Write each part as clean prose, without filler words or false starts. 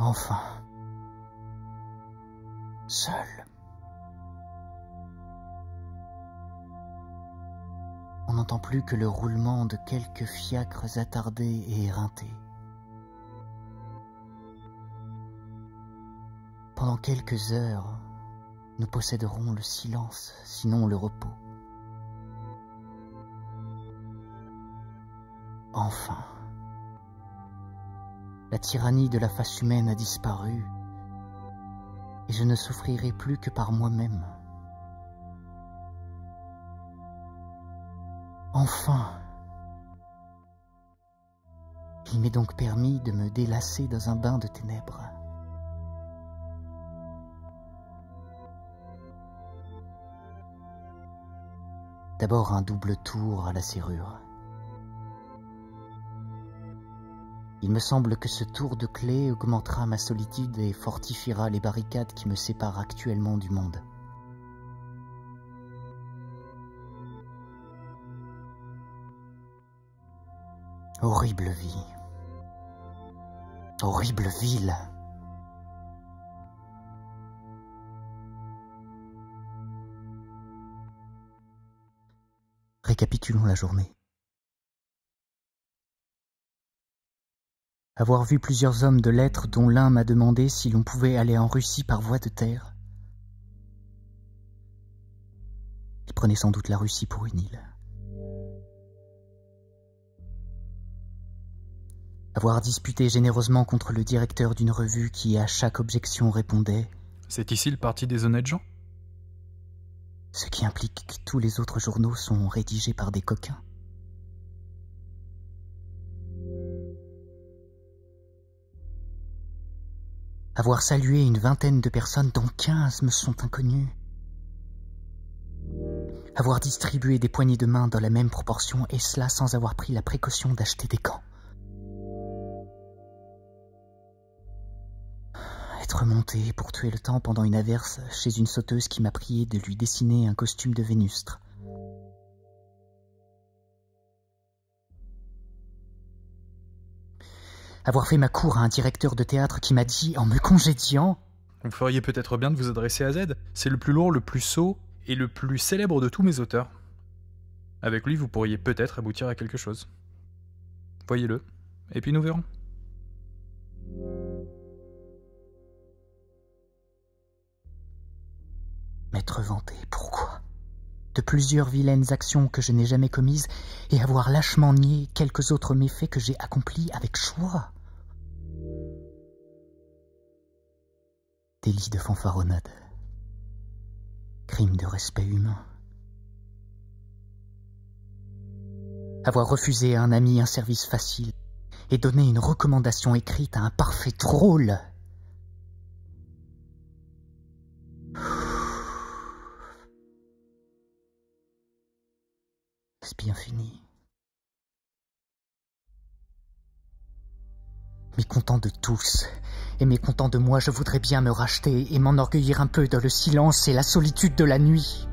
Enfin. Seul. On n'entend plus que le roulement de quelques fiacres attardés et éreintés. Pendant quelques heures, nous posséderons le silence, sinon le repos. Enfin, la tyrannie de la face humaine a disparu et je ne souffrirai plus que par moi-même. Enfin, il m'est donc permis de me délasser dans un bain de ténèbres. D'abord un double tour à la serrure. Il me semble que ce tour de clé augmentera ma solitude et fortifiera les barricades qui me séparent actuellement du monde. Horrible vie. Horrible ville. Récapitulons la journée. Avoir vu plusieurs hommes de lettres dont l'un m'a demandé si l'on pouvait aller en Russie par voie de terre. Il prenait sans doute la Russie pour une île. Avoir disputé généreusement contre le directeur d'une revue qui, à chaque objection, répondait « C'est ici le parti des honnêtes gens ?» Ce qui implique que tous les autres journaux sont rédigés par des coquins. Avoir salué une vingtaine de personnes dont 15 me sont inconnues. Avoir distribué des poignées de main dans la même proportion et cela sans avoir pris la précaution d'acheter des gants. Être monté pour tuer le temps pendant une averse chez une sauteuse qui m'a prié de lui dessiner un costume de Vénustre. Avoir fait ma cour à un directeur de théâtre qui m'a dit, en me congédiant... Vous feriez peut-être bien de vous adresser à Z. C'est le plus lourd, le plus sot et le plus célèbre de tous mes auteurs. Avec lui, vous pourriez peut-être aboutir à quelque chose. Voyez-le, et puis nous verrons. M'être vanté, pourquoi? De plusieurs vilaines actions que je n'ai jamais commises et avoir lâchement nié quelques autres méfaits que j'ai accomplis avec choix. Délit de fanfaronnade. Crime de respect humain. Avoir refusé à un ami un service facile et donné une recommandation écrite à un parfait drôle. C'est bien fini. Mécontent de tous, et mécontent de moi, je voudrais bien me racheter et m'enorgueillir un peu dans le silence et la solitude de la nuit.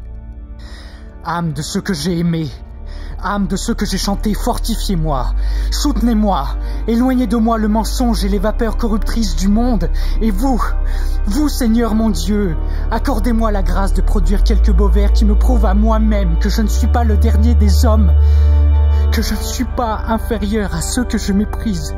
Âme de ceux que j'ai aimés, âme de ceux que j'ai chantés, fortifiez-moi, soutenez-moi, éloignez de moi le mensonge et les vapeurs corruptrices du monde, et vous, Seigneur mon Dieu, accordez-moi la grâce de produire quelques beaux vers qui me prouvent à moi-même que je ne suis pas le dernier des hommes, que je ne suis pas inférieur à ceux que je méprise.